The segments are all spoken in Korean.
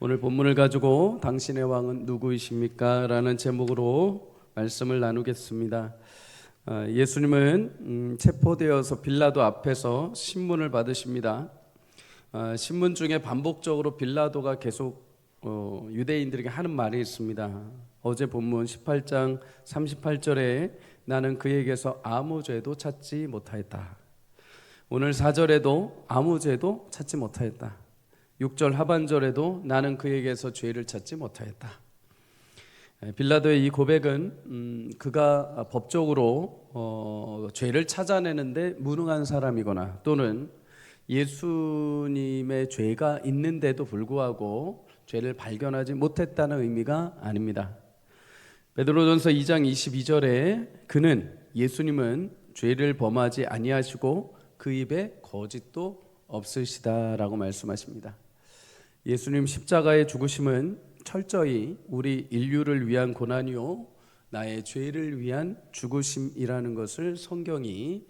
오늘 본문을 가지고 당신의 왕은 누구이십니까? 라는 제목으로 말씀을 나누겠습니다. 예수님은 체포되어서 빌라도 앞에서 신문을 받으십니다. 신문 중에 반복적으로 빌라도가 계속 유대인들에게 하는 말이 있습니다. 어제 본문 18장 38절에 나는 그에게서 아무 죄도 찾지 못하였다. 오늘 4절에도 아무 죄도 찾지 못하였다. 6절 하반절에도 나는 그에게서 죄를 찾지 못하였다. 빌라도의 이 고백은 그가 법적으로 죄를 찾아내는데 무능한 사람이거나 또는 예수님의 죄가 있는데도 불구하고 죄를 발견하지 못했다는 의미가 아닙니다. 베드로전서 2장 22절에 그는 예수님은 죄를 범하지 아니하시고 그 입에 거짓도 없으시다라고 말씀하십니다. 예수님 십자가의 죽으심은 철저히 우리 인류를 위한 고난이요 나의 죄를 위한 죽으심이라는 것을 성경이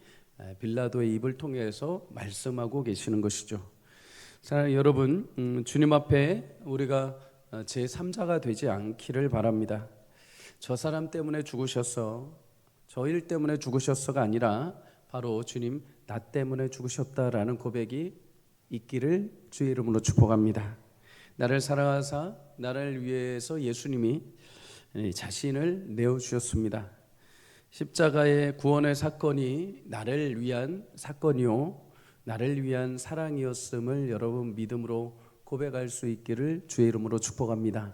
빌라도의 입을 통해서 말씀하고 계시는 것이죠. 사랑하는 여러분, 주님 앞에 우리가 제3자가 되지 않기를 바랍니다. 저 사람 때문에 죽으셨어, 저 일 때문에 죽으셨어가 아니라 바로 주님 나 때문에 죽으셨다라는 고백이 있기를 주의 이름으로 축복합니다. 나를 사랑하사 나를 위해서 예수님이 자신을 내어주셨습니다. 십자가의 구원의 사건이 나를 위한 사건이요 나를 위한 사랑이었음을 여러분 믿음으로 고백할 수 있기를 주의 이름으로 축복합니다.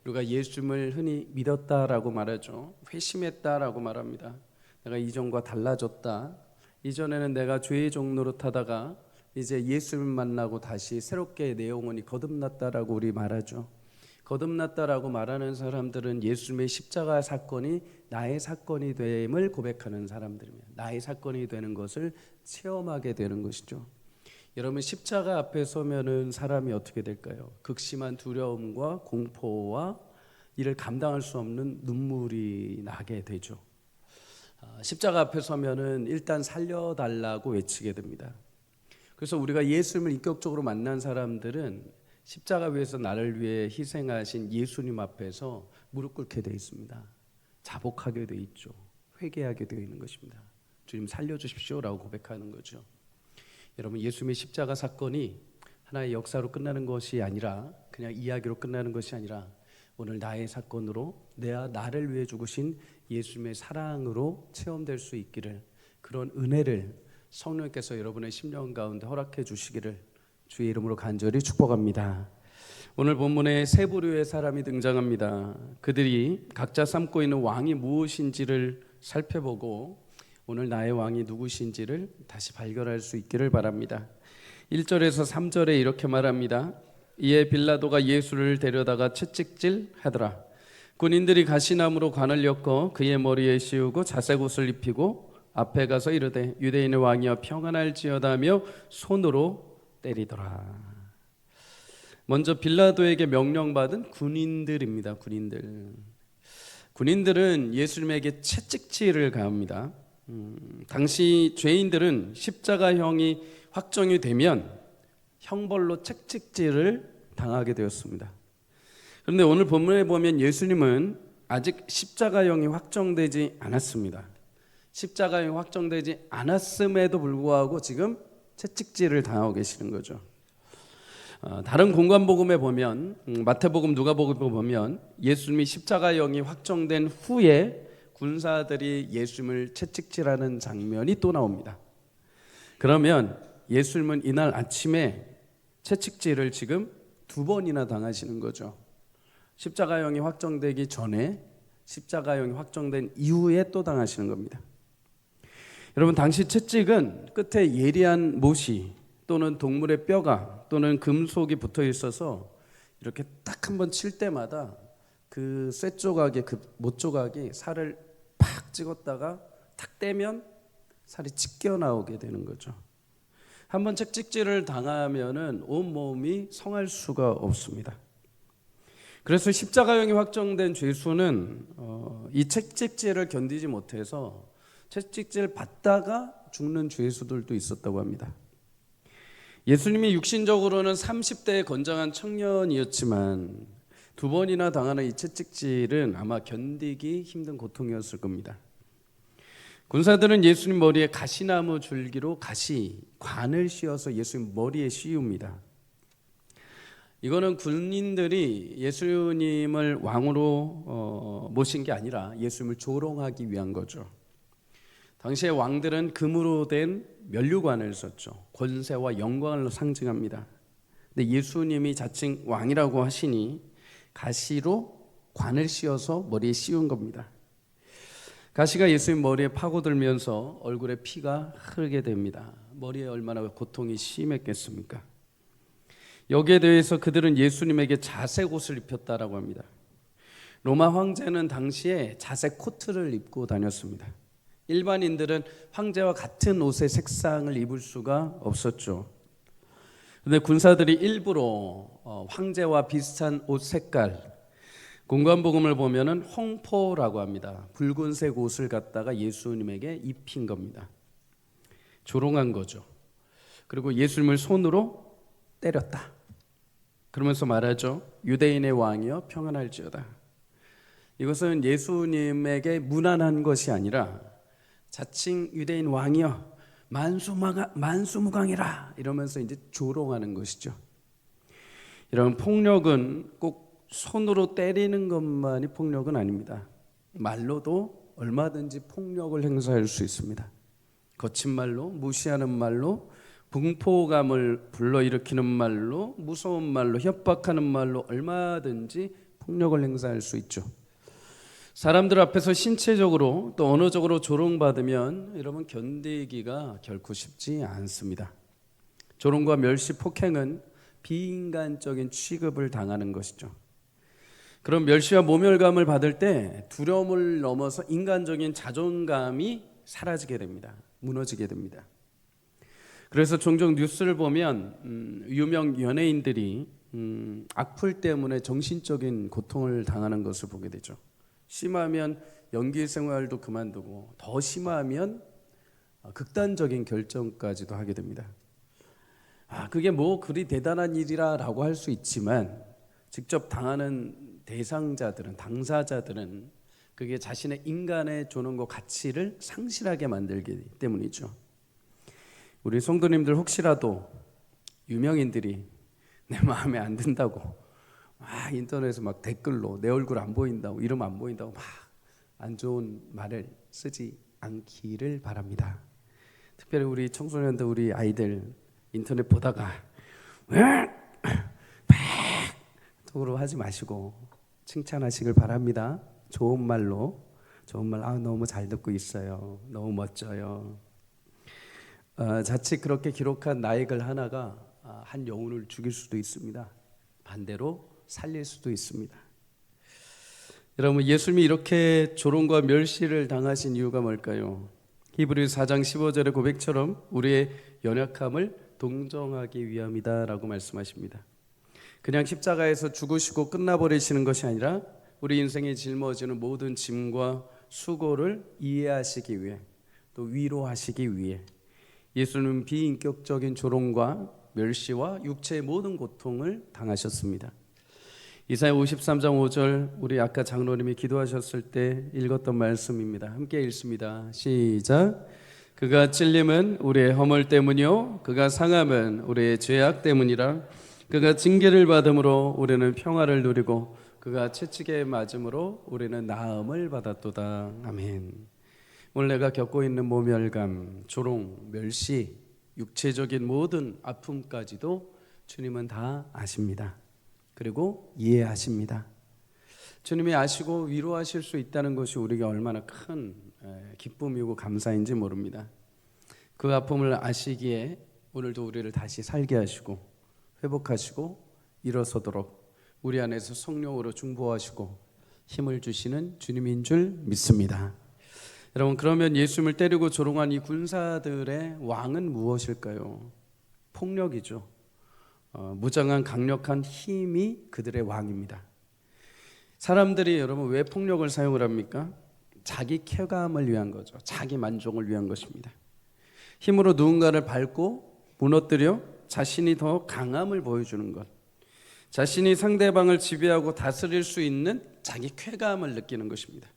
우리가 예수님을 흔히 믿었다라고 말하죠. 회심했다라고 말합니다. 내가 이전과 달라졌다. 이전에는 내가 죄의 종로로 타다가 이제 예수님 만나고 다시 새롭게 내 영혼이 거듭났다라고 우리 말하죠. 거듭났다라고 말하는 사람들은 예수님의 십자가 사건이 나의 사건이 됨을 고백하는 사람들입니다. 나의 사건이 되는 것을 체험하게 되는 것이죠. 여러분, 십자가 앞에 서면은 사람이 어떻게 될까요? 극심한 두려움과 공포와 이를 감당할 수 없는 눈물이 나게 되죠. 십자가 앞에 서면은 일단 살려달라고 외치게 됩니다. 그래서 우리가 예수님을 인격적으로 만난 사람들은 십자가 위에서 나를 위해 희생하신 예수님 앞에서 무릎 꿇게 되어 있습니다. 자복하게 되어 있죠. 회개하게 되어 있는 것입니다. 주님 살려주십시오라고 고백하는 거죠. 여러분, 예수님의 십자가 사건이 하나의 역사로 끝나는 것이 아니라 그냥 이야기로 끝나는 것이 아니라 오늘 나의 사건으로 나를 위해 죽으신 예수님의 사랑으로 체험될 수 있기를, 그런 은혜를 성령께서 여러분의 심령 가운데 허락해 주시기를 주의 이름으로 간절히 축복합니다. 오늘 본문에 세 부류의 사람이 등장합니다. 그들이 각자 삼고 있는 왕이 무엇인지를 살펴보고 오늘 나의 왕이 누구신지를 다시 발견할 수 있기를 바랍니다. 1절에서 3절에 이렇게 말합니다. 이에 빌라도가 예수를 데려다가 채찍질 하더라. 군인들이 가시나무로 관을 엮어 그의 머리에 씌우고 자색 옷을 입히고 앞에 가서 이르되 유대인의 왕이여 평안할지어다며 손으로 때리더라. 먼저 빌라도에게 명령받은 군인들입니다. 군인들은 예수님에게 채찍질을 가합니다. 당시 죄인들은 십자가형이 확정이 되면 형벌로 채찍질을 당하게 되었습니다. 그런데 오늘 본문에 보면 예수님은 아직 십자가형이 확정되지 않았습니다. 십자가형이 확정되지 않았음에도 불구하고 지금 채찍질을 당하고 계시는 거죠. 다른 공관복음에 보면 마태복음, 누가복음에 보면 예수님이 십자가형이 확정된 후에 군사들이 예수님을 채찍질하는 장면이 또 나옵니다. 그러면 예수님은 이날 아침에 채찍질을 지금 2번이나 당하시는 거죠. 십자가형이 확정되기 전에, 십자가형이 확정된 이후에 또 당하시는 겁니다. 여러분, 당시 채찍은 끝에 예리한 못이 또는 동물의 뼈가 또는 금속이 붙어 있어서 이렇게 딱 한 번 칠 때마다 그 쇠 조각에 그 못 조각이 살을 팍 찍었다가 탁 떼면 살이 찢겨 나오게 되는 거죠. 한번 채찍질을 당하면은 온 몸이 성할 수가 없습니다. 그래서 십자가형이 확정된 죄수는 이 채찍질을 견디지 못해서 채찍질 받다가 죽는 죄수들도 있었다고 합니다. 예수님이 육신적으로는 30대의 건장한 청년이었지만 두 번이나 당하는 이 채찍질은 아마 견디기 힘든 고통이었을 겁니다. 군사들은 예수님 머리에 가시나무 줄기로 관을 씌워서 예수님 머리에 씌웁니다. 이거는 군인들이 예수님을 왕으로 모신 게 아니라 예수님을 조롱하기 위한 거죠. 당시의 왕들은 금으로 된 면류관을 썼죠. 권세와 영광을 상징합니다. 근데 예수님이 자칭 왕이라고 하시니 가시로 관을 씌워서 머리에 씌운 겁니다. 가시가 예수님 머리에 파고들면서 얼굴에 피가 흐르게 됩니다. 머리에 얼마나 고통이 심했겠습니까? 여기에 대해서 그들은 예수님에게 자색 옷을 입혔다라고 합니다. 로마 황제는 당시에 자색 코트를 입고 다녔습니다. 일반인들은 황제와 같은 옷의 색상을 입을 수가 없었죠. 그런데 군사들이 일부러 황제와 비슷한 옷 색깔, 공관복음을 보면은 홍포라고 합니다. 붉은색 옷을 갖다가 예수님에게 입힌 겁니다. 조롱한 거죠. 그리고 예수님을 손으로 때렸다. 그러면서 말하죠. 유대인의 왕이여 평안할지어다. 이것은 예수님에게 무난한 것이 아니라 자칭 유대인 왕이여 만수무강이라 이러면서 이제 조롱하는 것이죠. 이런 폭력은 꼭 손으로 때리는 것만이 폭력은 아닙니다. 말로도 얼마든지 폭력을 행사할 수 있습니다. 거친 말로, 무시하는 말로, 분포감을 불러일으키는 말로, 무서운 말로, 협박하는 말로 얼마든지 폭력을 행사할 수 있죠. 사람들 앞에서 신체적으로 또 언어적으로 조롱받으면 여러분 견디기가 결코 쉽지 않습니다. 조롱과 멸시, 폭행은 비인간적인 취급을 당하는 것이죠. 그런 멸시와 모멸감을 받을 때 두려움을 넘어서 인간적인 자존감이 사라지게 됩니다. 무너지게 됩니다. 그래서 종종 뉴스를 보면 유명 연예인들이 악플 때문에 정신적인 고통을 당하는 것을 보게 되죠. 심하면 연기 생활도 그만두고 더 심하면 극단적인 결정까지도 하게 됩니다. 그게 뭐 그리 대단한 일이라고 할 수 있지만 직접 당하는 대상자들은, 당사자들은 그게 자신의 인간의 존엄과 가치를 상실하게 만들기 때문이죠. 우리 성도님들 혹시라도 유명인들이 내 마음에 안 든다고 인터넷에 막 댓글로 내 얼굴 안 보인다고, 이름 안 보인다고 막 안 좋은 말을 쓰지 않기를 바랍니다. 특별히 우리 청소년들, 우리 아이들 인터넷 보다가 톡으로 하지 마시고 칭찬하시길 바랍니다. 좋은 말로, 너무 잘 듣고 있어요. 너무 멋져요. 자칫 그렇게 기록한 나의 글 하나가 한 영혼을 죽일 수도 있습니다. 반대로 살릴 수도 있습니다. 여러분, 예수님이 이렇게 조롱과 멸시를 당하신 이유가 뭘까요? 히브리서 4장 15절의 고백처럼 우리의 연약함을 동정하기 위함이다라고 말씀하십니다. 그냥 십자가에서 죽으시고 끝나버리시는 것이 아니라 우리 인생에 짊어지는 모든 짐과 수고를 이해하시기 위해, 또 위로하시기 위해 예수님은 비인격적인 조롱과 멸시와 육체의 모든 고통을 당하셨습니다. 이사야 53장 5절, 우리 아까 장로님이 기도하셨을 때 읽었던 말씀입니다. 함께 읽습니다. 시작. 그가 찔림은 우리의 허물 때문이요 그가 상함은 우리의 죄악 때문이라. 그가 징계를 받음으로 우리는 평화를 누리고 그가 채찍에 맞음으로 우리는 나음을 받았도다. 아멘. 오늘 내가 겪고 있는 모멸감, 조롱, 멸시, 육체적인 모든 아픔까지도 주님은 다 아십니다. 그리고 이해하십니다. 주님이 아시고 위로하실 수 있다는 것이 우리가 얼마나 큰 기쁨이고 감사인지 모릅니다. 그 아픔을 아시기에 오늘도 우리를 다시 살게 하시고 회복하시고 일어서도록 우리 안에서 성령으로 중보하시고 힘을 주시는 주님인 줄 믿습니다. 여러분, 그러면 예수님을 때리고 조롱한 이 군사들의 왕은 무엇일까요? 폭력이죠. 무장한 강력한 힘이 그들의 왕입니다. 사람들이 여러분 왜 폭력을 사용을 합니까? 자기 쾌감을 위한 거죠. 자기 만족을 위한 것입니다. 힘으로 누군가를 밟고 무너뜨려 자신이 더 강함을 보여주는 것, 자신이 상대방을 지배하고 다스릴 수 있는 자기 쾌감을 느끼는 것입니다.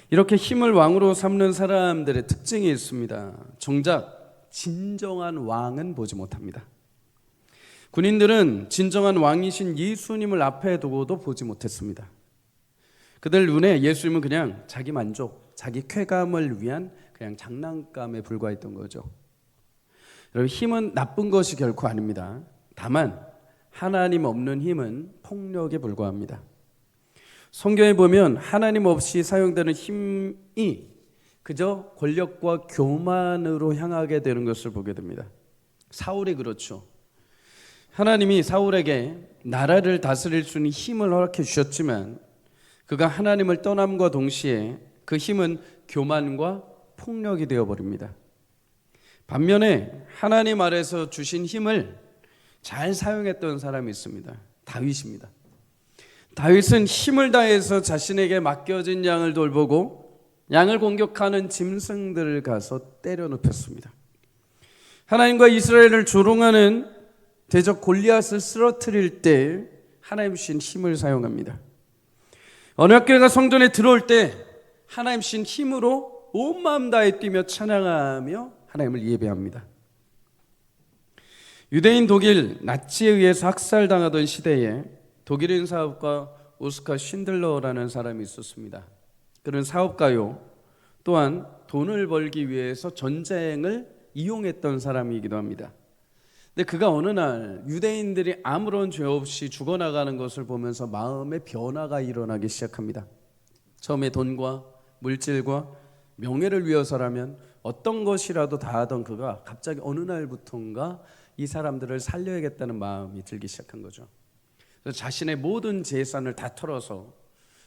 이렇게 힘을 왕으로 삼는 사람들의 특징이 있습니다. 정작 진정한 왕은 보지 못합니다. 군인들은 진정한 왕이신 예수님을 앞에 두고도 보지 못했습니다. 그들 눈에 예수님은 그냥 자기 만족, 자기 쾌감을 위한 그냥 장난감에 불과했던 거죠. 여러분, 힘은 나쁜 것이 결코 아닙니다. 다만 하나님 없는 힘은 폭력에 불과합니다. 성경에 보면 하나님 없이 사용되는 힘이 그저 권력과 교만으로 향하게 되는 것을 보게 됩니다. 사울이 그렇죠. 하나님이 사울에게 나라를 다스릴 수 있는 힘을 허락해 주셨지만 그가 하나님을 떠남과 동시에 그 힘은 교만과 폭력이 되어버립니다. 반면에 하나님 아래서 주신 힘을 잘 사용했던 사람이 있습니다. 다윗입니다. 다윗은 힘을 다해서 자신에게 맡겨진 양을 돌보고 양을 공격하는 짐승들을 가서 때려 눕혔습니다. 하나님과 이스라엘을 조롱하는 대적 골리앗을 쓰러뜨릴 때 하나님 주신 힘을 사용합니다. 언약궤가 성전에 들어올 때 하나님 주신 힘으로 온 마음 다해 뛰며 찬양하며 하나님을 예배합니다. 유대인 독일 나치에 의해서 학살당하던 시대에 독일인 사업가 오스카 쉰들러라는 사람이 있었습니다. 그는 사업가요, 또한 돈을 벌기 위해서 전쟁을 이용했던 사람이기도 합니다. 근데 그가 어느 날 유대인들이 아무런 죄 없이 죽어나가는 것을 보면서 마음의 변화가 일어나기 시작합니다. 처음에 돈과 물질과 명예를 위해서라면 어떤 것이라도 다 하던 그가 갑자기 어느 날부터인가 이 사람들을 살려야겠다는 마음이 들기 시작한 거죠. 그래서 자신의 모든 재산을 다 털어서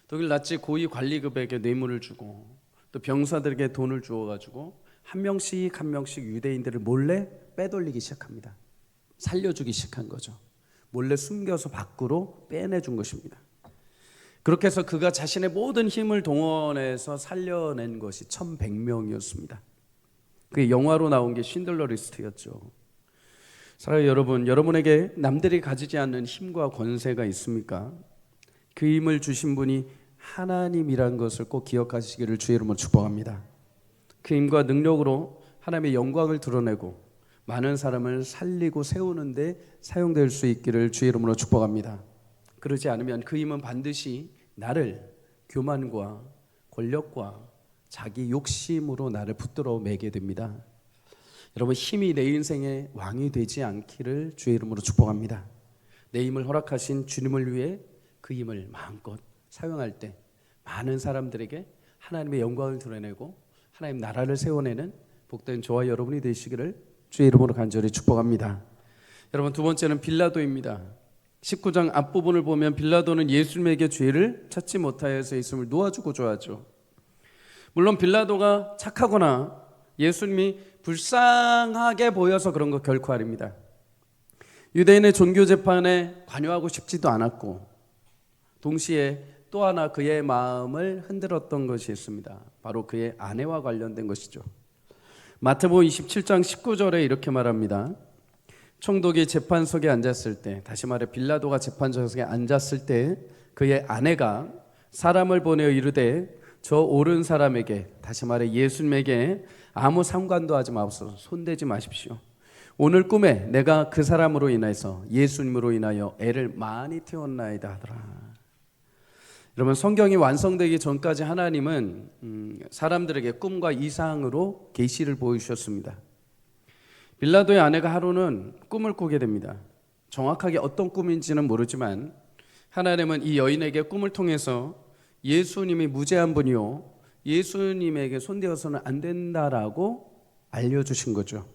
독일 나치 고위 관리급에게 뇌물을 주고 또 병사들에게 돈을 주어가지고 한 명씩 한 명씩 유대인들을 몰래 빼돌리기 시작합니다. 살려주기 시작한 거죠. 몰래 숨겨서 밖으로 빼내준 것입니다. 그렇게 해서 그가 자신의 모든 힘을 동원해서 살려낸 것이 1100명이었습니다. 그게 영화로 나온 게 쉰들러 리스트였죠. 사랑하는 여러분, 여러분에게 남들이 가지지 않는 힘과 권세가 있습니까? 그 힘을 주신 분이 하나님이라는 것을 꼭 기억하시기를 주의 이름으로 축복합니다. 그 힘과 능력으로 하나님의 영광을 드러내고 많은 사람을 살리고 세우는 데 사용될 수 있기를 주의 이름으로 축복합니다. 그러지 않으면 그 힘은 반드시 나를 교만과 권력과 자기 욕심으로 나를 붙들어 매게 됩니다. 여러분, 힘이 내 인생의 왕이 되지 않기를 주의 이름으로 축복합니다. 내 힘을 허락하신 주님을 위해 그 힘을 마음껏 사용할 때 많은 사람들에게 하나님의 영광을 드러내고 하나님 나라를 세워내는 복된 저와 여러분이 되시기를 주의 이름으로 간절히 축복합니다. 여러분, 두 번째는 빌라도입니다. 19장 앞부분을 보면 빌라도는 예수님에게 죄를 찾지 못하여서 예수님을 놓아주고자 하죠. 물론 빌라도가 착하거나 예수님이 불쌍하게 보여서 그런 거 결코 아닙니다. 유대인의 종교 재판에 관여하고 싶지도 않았고 동시에 또 하나 그의 마음을 흔들었던 것이 있습니다. 바로 그의 아내와 관련된 것이죠. 마태복음 27장 19절에 이렇게 말합니다. 총독이 재판석에 앉았을 때, 다시 말해 빌라도가 재판석에 앉았을 때 그의 아내가 사람을 보내어 이르되 저 옳은 사람에게, 다시 말해 예수님에게 아무 상관도 하지 마옵소서, 손대지 마십시오. 오늘 꿈에 내가 그 사람으로 인해서, 예수님으로 인하여 애를 많이 태웠나이다 하더라. 여러분, 성경이 완성되기 전까지 하나님은 사람들에게 꿈과 이상으로 계시를 보여주셨습니다. 빌라도의 아내가 하루는 꿈을 꾸게 됩니다. 정확하게 어떤 꿈인지는 모르지만 하나님은 이 여인에게 꿈을 통해서 예수님이 무죄한 분이요, 예수님에게 손대어서는 안 된다라고 알려주신 거죠.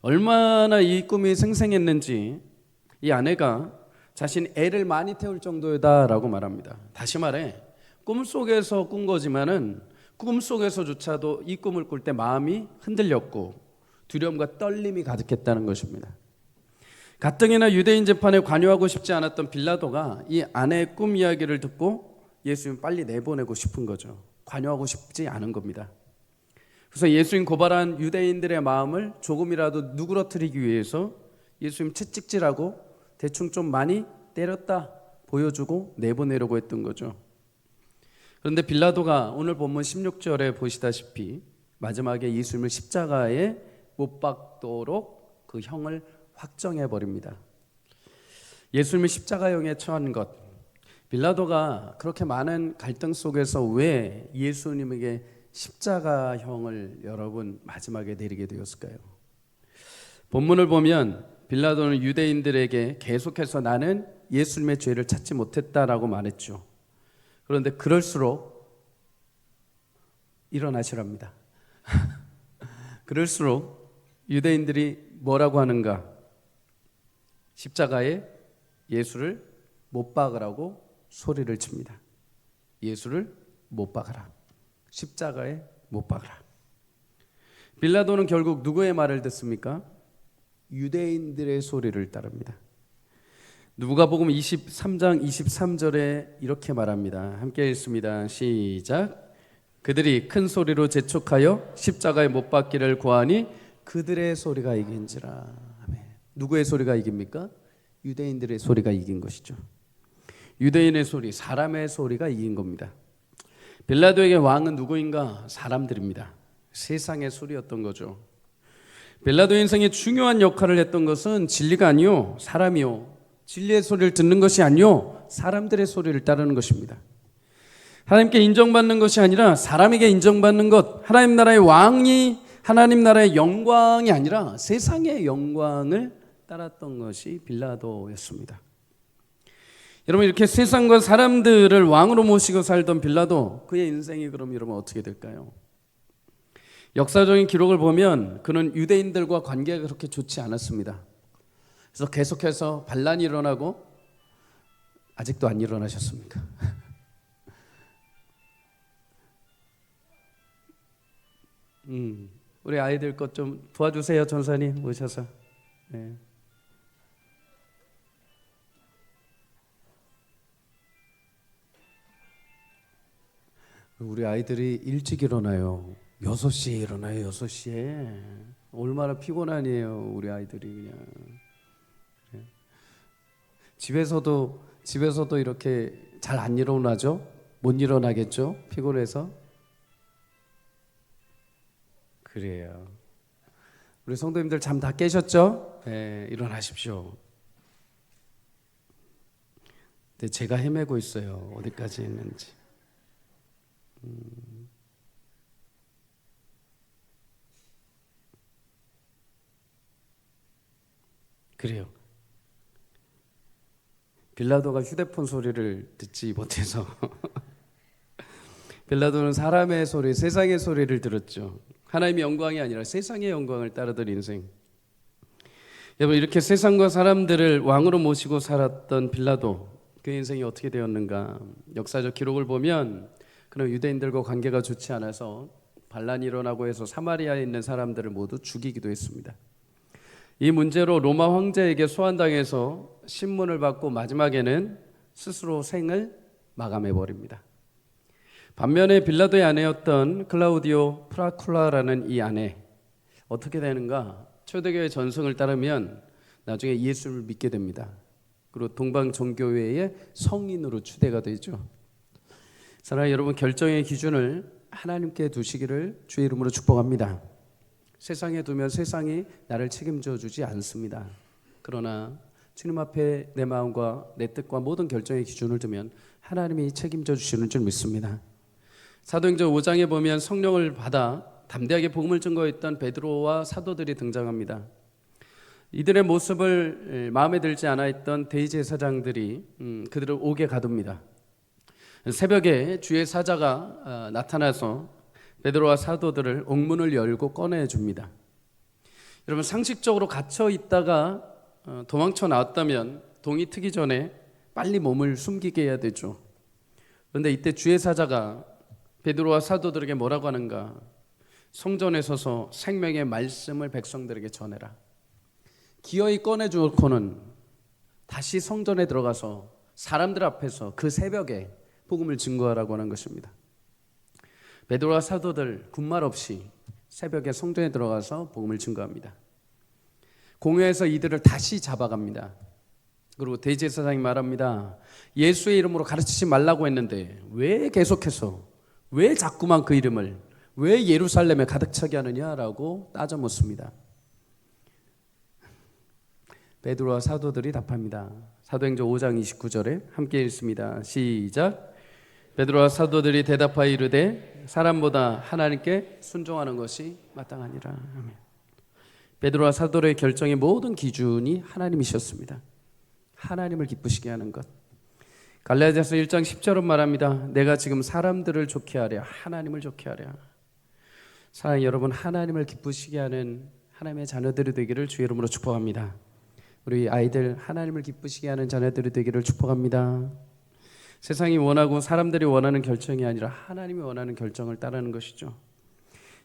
얼마나 이 꿈이 생생했는지 이 아내가 자신 애를 많이 태울 정도다라고 말합니다. 다시 말해 꿈속에서 꾼 거지만은 꿈속에서조차도 이 꿈을 꿀 때 마음이 흔들렸고 두려움과 떨림이 가득했다는 것입니다. 가뜩이나 유대인 재판에 관여하고 싶지 않았던 빌라도가 이 아내의 꿈 이야기를 듣고 예수님 빨리 내보내고 싶은 거죠. 관여하고 싶지 않은 겁니다. 그래서 예수님 고발한 유대인들의 마음을 조금이라도 누그러뜨리기 위해서 예수님 채찍질하고 대충 좀 많이 때렸다 보여주고 내보내려고 했던 거죠. 그런데 빌라도가 오늘 본문 16절에 보시다시피 마지막에 예수님을 십자가에 못 박도록 그 형을 확정해 버립니다. 예수님을 십자가형에 처한 것, 빌라도가 그렇게 많은 갈등 속에서 왜 예수님에게 십자가형을 여러분 마지막에 내리게 되었을까요? 본문을 보면 빌라도는 유대인들에게 계속해서 나는 예수님의 죄를 찾지 못했다라고 말했죠. 그런데 그럴수록 일어나시랍니다. 그럴수록 유대인들이 뭐라고 하는가? 십자가에 예수를 못 박으라고 소리를 칩니다. 예수를 못 박아라. 십자가에 못 박아라. 빌라도는 결국 누구의 말을 듣습니까? 유대인들의 소리를 따릅니다. 누가복음 23장 23절에 이렇게 말합니다. 함께 읽습니다. 시작. 그들이 큰 소리로 재촉하여 십자가에 못 박기를 구하니 그들의 소리가 이긴지라. 아멘. 누구의 소리가 이깁니까? 유대인들의 소리가 이긴 것이죠. 유대인의 소리, 사람의 소리가 이긴 겁니다. 빌라도에게 왕은 누구인가? 사람들입니다. 세상의 소리였던 거죠. 빌라도 인생에 중요한 역할을 했던 것은 진리가 아니요 사람이요, 진리의 소리를 듣는 것이 아니요 사람들의 소리를 따르는 것입니다. 하나님께 인정받는 것이 아니라 사람에게 인정받는 것, 하나님 나라의 왕이 하나님 나라의 영광이 아니라 세상의 영광을 따랐던 것이 빌라도였습니다. 여러분, 이렇게 세상과 사람들을 왕으로 모시고 살던 빌라도, 그의 인생이 그럼 여러분 어떻게 될까요? 역사적인 기록을 보면 그는 유대인들과 관계가 그렇게 좋지 않았습니다. 그래서 계속해서 반란이 일어나고, 아직도 안 일어나셨습니까? 우리 아이들 것 좀 도와주세요. 전사님 모셔서. 네. 우리 아이들이 일찍 일어나요. 6시에 일어나요. 6시에. 얼마나 피곤하니에요 우리 아이들이. 그냥 그래. 집에서도 이렇게 잘 안 일어나죠? 못 일어나겠죠? 피곤해서. 그래요. 우리 성도님들 잠 다 깨셨죠? 네, 일어나십시오. 근데 제가 헤매고 있어요. 어디까지 했는지. 그래요. 빌라도가 휴대폰 소리를 듣지 못해서 빌라도는 사람의 소리, 세상의 소리를 들었죠. 하나님의 영광이 아니라 세상의 영광을 따르던 인생. 여러분, 이렇게 세상과 사람들을 왕으로 모시고 살았던 빌라도, 그 인생이 어떻게 되었는가? 역사적 기록을 보면 그는 유대인들과 관계가 좋지 않아서 반란이 일어나고 해서 사마리아에 있는 사람들을 모두 죽이기도 했습니다. 이 문제로 로마 황제에게 소환당해서 신문을 받고 마지막에는 스스로 생을 마감해 버립니다. 반면에 빌라도의 아내였던 클라우디오 프라쿨라라는 이 아내, 어떻게 되는가? 초대교회 전승을 따르면 나중에 예수를 믿게 됩니다. 그리고 동방정교회의 성인으로 추대가 되죠. 사랑하는 여러분, 결정의 기준을 하나님께 두시기를 주의 이름으로 축복합니다. 세상에 두면 세상이 나를 책임져 주지 않습니다. 그러나 주님 앞에 내 마음과 내 뜻과 모든 결정의 기준을 두면 하나님이 책임져 주시는 줄 믿습니다. 사도행전 5장에 보면 성령을 받아 담대하게 복음을 증거했던 베드로와 사도들이 등장합니다. 이들의 모습을 마음에 들지 않아 했던 대제사장들이 그들을 옥에 가둡니다. 새벽에 주의 사자가 나타나서 베드로와 사도들을 옥문을 열고 꺼내줍니다. 여러분, 상식적으로 갇혀 있다가 도망쳐 나왔다면 동이 트기 전에 빨리 몸을 숨기게 해야 되죠. 그런데 이때 주의 사자가 베드로와 사도들에게 뭐라고 하는가? 성전에 서서 생명의 말씀을 백성들에게 전해라. 기어이 꺼내주고는 다시 성전에 들어가서 사람들 앞에서 그 새벽에 복음을 증거하라고 하는 것입니다. 베드로와 사도들 군말 없이 새벽에 성전에 들어가서 복음을 증거합니다. 공회에서 이들을 다시 잡아갑니다. 그리고 대제사장이 말합니다. 예수의 이름으로 가르치지 말라고 했는데 왜 계속해서, 왜 자꾸만 그 이름을, 왜 예루살렘에 가득 차게 하느냐라고 따져 묻습니다. 베드로와 사도들이 답합니다. 사도행전 5장 29절에 함께 읽습니다. 시작. 베드로와 사도들이 대답하여 이르되 사람보다 하나님께 순종하는 것이 마땅하니라. 아멘. 베드로와 사도의 결정의 모든 기준이 하나님이셨습니다. 하나님을 기쁘시게 하는 것. 갈라디아서 1장 10절은 말합니다. 내가 지금 사람들을 좋게 하랴 하나님을 좋게 하랴. 사랑하는 여러분, 하나님을 기쁘시게 하는 하나님의 자녀들이 되기를 주의 이름으로 축복합니다. 우리 아이들 하나님을 기쁘시게 하는 자녀들이 되기를 축복합니다. 세상이 원하고 사람들이 원하는 결정이 아니라 하나님이 원하는 결정을 따르는 것이죠.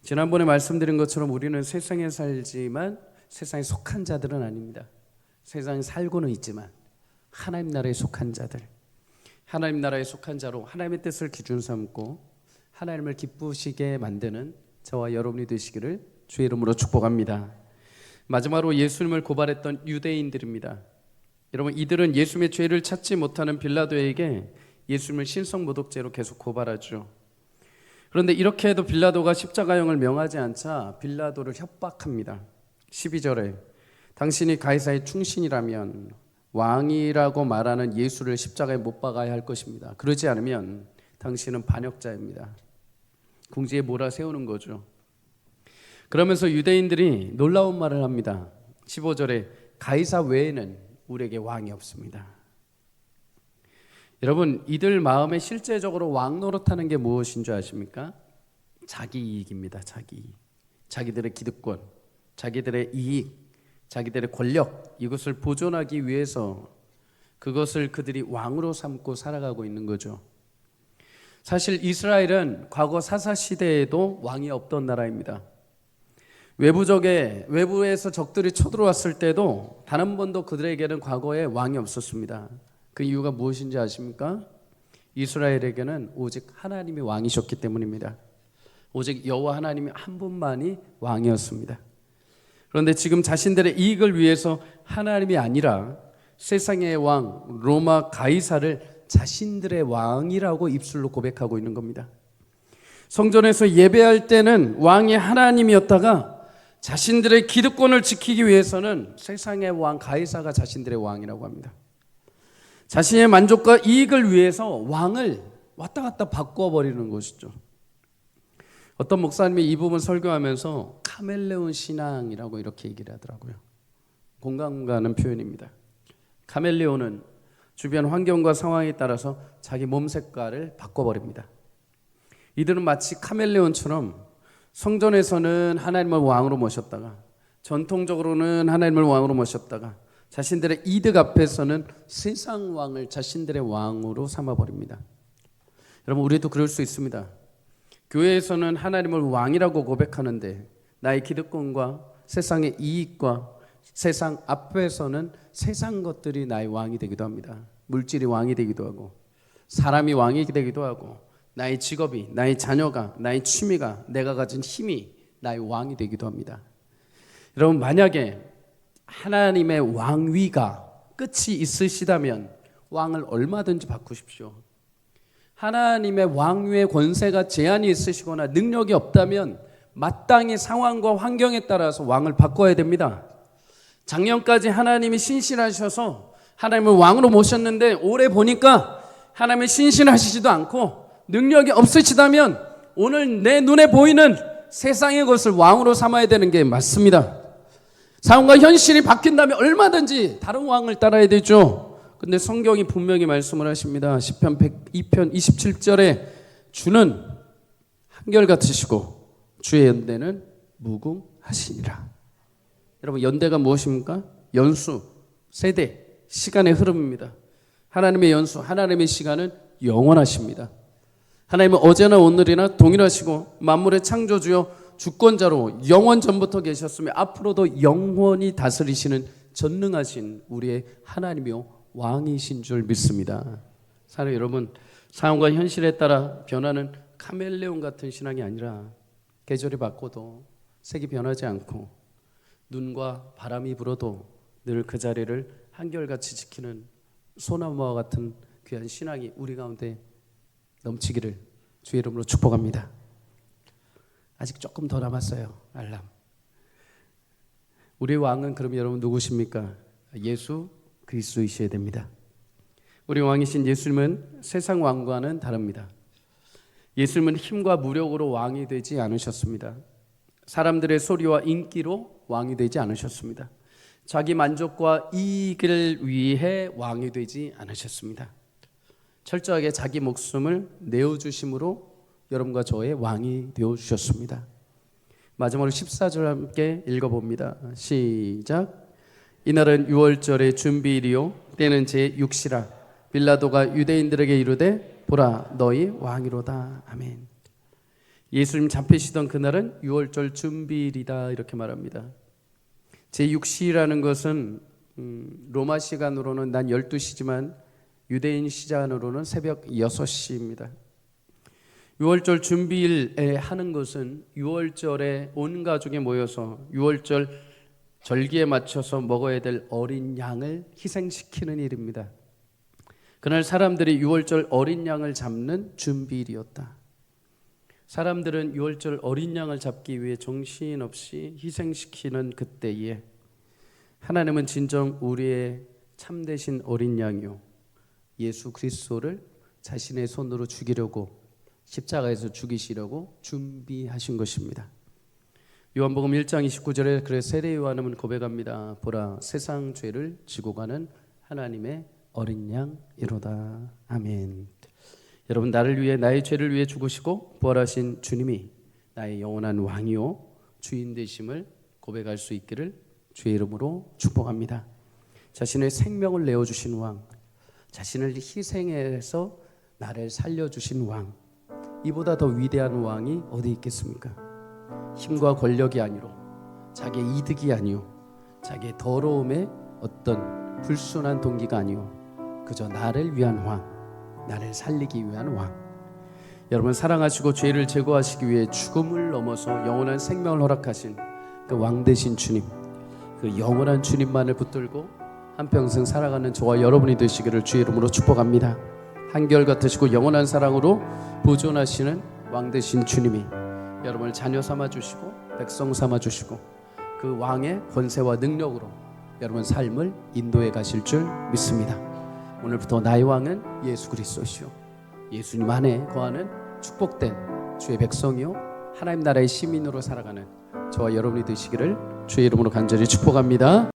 지난번에 말씀드린 것처럼 우리는 세상에 살지만 세상에 속한 자들은 아닙니다. 세상에 살고는 있지만 하나님 나라에 속한 자들, 하나님 나라에 속한 자로 하나님의 뜻을 기준 삼고 하나님을 기쁘시게 만드는 저와 여러분이 되시기를 주의 이름으로 축복합니다. 마지막으로 예수님을 고발했던 유대인들입니다. 여러분, 이들은 예수님의 죄를 찾지 못하는 빌라도에게 예수님을 신성모독죄로 계속 고발하죠. 그런데 이렇게 해도 빌라도가 십자가형을 명하지 않자 빌라도를 협박합니다. 12절에 당신이 가이사의 충신이라면 왕이라고 말하는 예수를 십자가에 못 박아야 할 것입니다. 그러지 않으면 당신은 반역자입니다. 궁지에 몰아세우는 거죠. 그러면서 유대인들이 놀라운 말을 합니다. 15절에 가이사 외에는 우리에게 왕이 없습니다. 여러분, 이들 마음에 실제적으로 왕 노릇하는 게 무엇인 줄 아십니까? 자기 이익입니다. 자기 이익. 자기들의 기득권, 자기들의 이익, 자기들의 권력, 이것을 보존하기 위해서 그것을 그들이 왕으로 삼고 살아가고 있는 거죠. 사실 이스라엘은 과거 사사시대에도 왕이 없던 나라입니다. 외부에서 적들이 쳐들어왔을 때도 단 한 번도 그들에게는 과거에 왕이 없었습니다. 그 이유가 무엇인지 아십니까? 이스라엘에게는 오직 하나님이 왕이셨기 때문입니다. 오직 여호와 하나님이 한 분만이 왕이었습니다. 그런데 지금 자신들의 이익을 위해서 하나님이 아니라 세상의 왕 로마 가이사를 자신들의 왕이라고 입술로 고백하고 있는 겁니다. 성전에서 예배할 때는 왕이 하나님이었다가 자신들의 기득권을 지키기 위해서는 세상의 왕 가이사가 자신들의 왕이라고 합니다. 자신의 만족과 이익을 위해서 왕을 왔다 갔다 바꿔버리는 것이죠. 어떤 목사님이 이 부분 설교하면서 카멜레온 신앙이라고 이렇게 얘기를 하더라고요. 공감 가는 표현입니다. 카멜레온은 주변 환경과 상황에 따라서 자기 몸 색깔을 바꿔버립니다. 이들은 마치 카멜레온처럼 성전에서는 하나님을 왕으로 모셨다가 전통적으로는 하나님을 왕으로 모셨다가 자신들의 이득 앞에서는 세상 왕을 자신들의 왕으로 삼아버립니다. 여러분, 우리도 그럴 수 있습니다. 교회에서는 하나님을 왕이라고 고백하는데 나의 기득권과 세상의 이익과 세상 앞에서는 세상 것들이 나의 왕이 되기도 합니다. 물질이 왕이 되기도 하고 사람이 왕이 되기도 하고 나의 직업이, 나의 자녀가, 나의 취미가, 내가 가진 힘이 나의 왕이 되기도 합니다. 여러분, 만약에 하나님의 왕위가 끝이 있으시다면 왕을 얼마든지 바꾸십시오. 하나님의 왕위의 권세가 제한이 있으시거나 능력이 없다면 마땅히 상황과 환경에 따라서 왕을 바꿔야 됩니다. 작년까지 하나님이 신실하셔서 하나님을 왕으로 모셨는데 올해 보니까 하나님이 신실하시지도 않고 능력이 없으시다면 오늘 내 눈에 보이는 세상의 것을 왕으로 삼아야 되는 게 맞습니다. 상황과 현실이 바뀐다면 얼마든지 다른 왕을 따라야 되죠. 근데 성경이 분명히 말씀을 하십니다. 시편 102편 27절에 주는 한결같으시고 주의 연대는 무궁하시니라. 여러분, 연대가 무엇입니까? 연수, 세대, 시간의 흐름입니다. 하나님의 연수, 하나님의 시간은 영원하십니다. 하나님은 어제나 오늘이나 동일하시고 만물의 창조주요 주권자로 영원 전부터 계셨으며 앞으로도 영원히 다스리시는 전능하신 우리의 하나님이요 왕이신 줄 믿습니다. 사랑하는 여러분, 상황과 현실에 따라 변하는 카멜레온 같은 신앙이 아니라 계절이 바꿔도 색이 변하지 않고 눈과 바람이 불어도 늘 그 자리를 한결같이 지키는 소나무와 같은 귀한 신앙이 우리 가운데 넘치기를 주의 이름으로 축복합니다. 아직 조금 더 남았어요. 알람. 우리의 왕은 그럼 여러분 누구십니까? 예수 그리스도이셔야 됩니다. 우리 왕이신 예수님은 세상 왕과는 다릅니다. 예수님은 힘과 무력으로 왕이 되지 않으셨습니다. 사람들의 소리와 인기로 왕이 되지 않으셨습니다. 자기 만족과 이익을 위해 왕이 되지 않으셨습니다. 철저하게 자기 목숨을 내어주심으로 여러분과 저의 왕이 되어주셨습니다. 마지막으로 14절 함께 읽어봅니다. 시작. 이날은 6월절의 준비일이요 때는 제6시라 빌라도가 유대인들에게 이르되 보라 너희 왕이로다. 아멘. 예수님 잡히시던 그날은 6월절 준비일이다 이렇게 말합니다. 제6시라는 것은 로마 시간으로는 난 12시지만 유대인 시간으로는 새벽 6시입니다. 6월절 준비일에 하는 것은 6월절에 온 가족이 모여서 6월절 절기에 맞춰서 먹어야 될 어린 양을 희생시키는 일입니다. 그날 사람들이 6월절 어린 양을 잡는 준비일이었다. 사람들은 6월절 어린 양을 잡기 위해 정신없이 희생시키는 그때에 하나님은 진정 우리의 참되신 어린 양이요 예수 그리스도를 자신의 손으로 죽이려고 십자가에서 죽이시려고 준비하신 것입니다. 요한복음 1장 29절에 그래 세례 요한은 고백합니다. 보라 세상 죄를 지고 가는 하나님의 어린 양이로다. 아멘. 여러분 나를 위해 나의 죄를 위해 죽으시고 부활하신 주님이 나의 영원한 왕이요 주인 되심을 고백할 수 있기를 주의 이름으로 축복합니다. 자신의 생명을 내어주신 왕, 자신을 희생해서 나를 살려주신 왕, 이보다 더 위대한 왕이 어디 있겠습니까? 힘과 권력이 아니로 자기의 이득이 아니요 자기의 더러움의 어떤 불순한 동기가 아니요 그저 나를 위한 왕, 나를 살리기 위한 왕. 여러분 사랑하시고 죄를 제거하시기 위해 죽음을 넘어서 영원한 생명을 허락하신 그 왕 되신 주님, 그 영원한 주님만을 붙들고 한평생 살아가는 저와 여러분이 되시기를 주의 이름으로 축복합니다. 한결같으시고 영원한 사랑으로 보존하시는 왕 되신 주님이 여러분을 자녀 삼아주시고 백성 삼아주시고 그 왕의 권세와 능력으로 여러분 삶을 인도해 가실 줄 믿습니다. 오늘부터 나의 왕은 예수 그리스도시요 예수님 안에 거하는 축복된 주의 백성이요 하나님 나라의 시민으로 살아가는 저와 여러분이 되시기를 주의 이름으로 간절히 축복합니다.